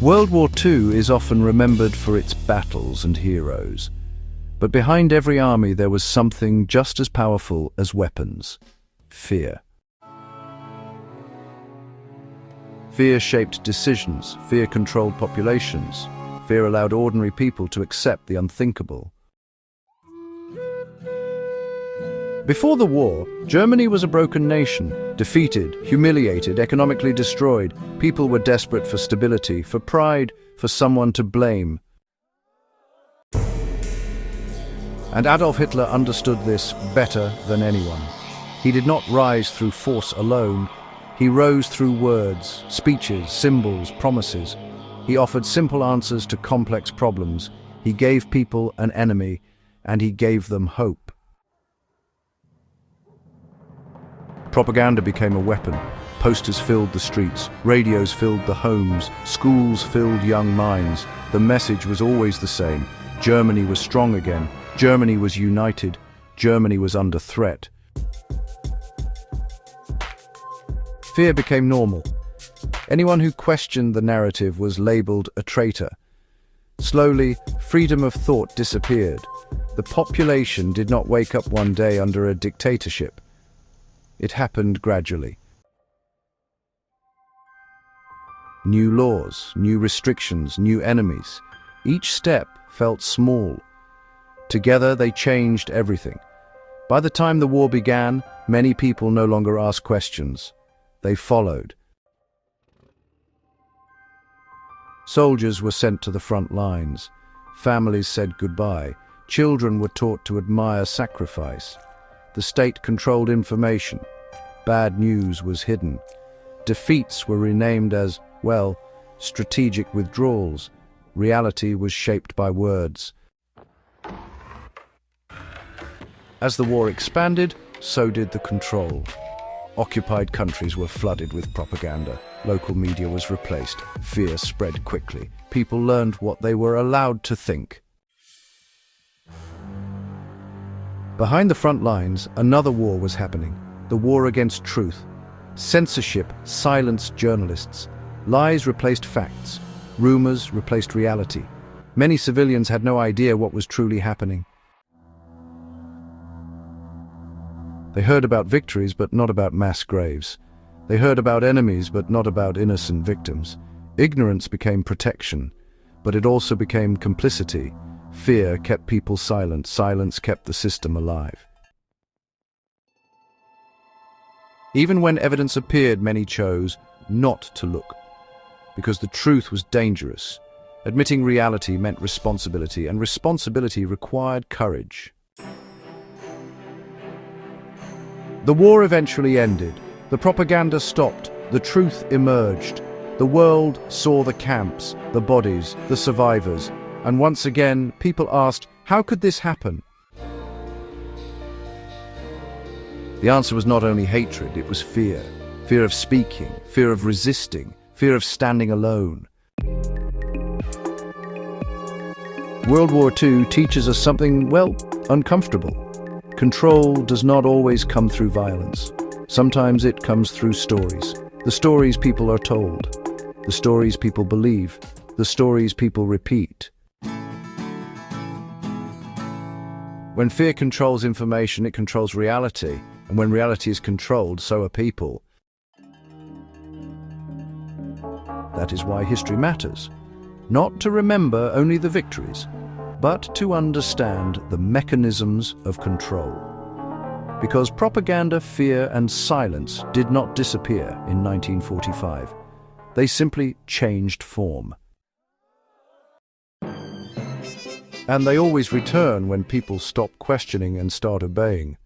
World War II is often remembered for its battles and heroes. But behind every army there was something just as powerful as weapons: fear. Fear shaped decisions, fear controlled populations, fear allowed ordinary people to accept the unthinkable. Before the war, Germany was a broken nation, defeated, humiliated, economically destroyed. People were desperate for stability, for pride, for someone to blame. And Adolf Hitler understood this better than anyone. He did not rise through force alone. He rose through words, speeches, symbols, promises. He offered simple answers to complex problems. He gave people an enemy, and he gave them hope. Propaganda became a weapon. Posters filled the streets, radios filled the homes, schools filled young minds. The message was always the same: Germany was strong again, Germany was united, Germany was under threat. Fear became normal. Anyone who questioned the narrative was labeled a traitor. Slowly, freedom of thought disappeared. The population did not wake up one day under a dictatorship. It happened gradually. New laws, new restrictions, new enemies. Each step felt small. Together they changed everything. By the time the war began, many people no longer asked questions. They followed. Soldiers were sent to the front lines. Families said goodbye. Children were taught to admire sacrifice. The state controlled information. Bad news was hidden. Defeats were renamed as, well, strategic withdrawals. Reality was shaped by words. As the war expanded, so did the control. Occupied countries were flooded with propaganda. Local media was replaced. Fear spread quickly. People learned what they were allowed to think. Behind the front lines, another war was happening. The war against truth. Censorship silenced journalists. Lies replaced facts. Rumors replaced reality. Many civilians had no idea what was truly happening. They heard about victories, but not about mass graves. They heard about enemies, but not about innocent victims. Ignorance became protection, but it also became complicity. Fear kept people silent. Silence kept the system alive. Even when evidence appeared, many chose not to look, because the truth was dangerous. Admitting reality meant responsibility, and responsibility required courage. The war eventually ended. The propaganda stopped. The truth emerged. The world saw the camps, the bodies, the survivors. And once again, people asked, how could this happen? The answer was not only hatred, it was fear. Fear of speaking, fear of resisting, fear of standing alone. World War II teaches us something, well, uncomfortable. Control does not always come through violence. Sometimes it comes through stories. The stories people are told. The stories people believe. The stories people repeat. When fear controls information, it controls reality. And when reality is controlled, so are people. That is why history matters. Not to remember only the victories, but to understand the mechanisms of control. Because propaganda, fear, and silence did not disappear in 1945. They simply changed form. And they always return when people stop questioning and start obeying.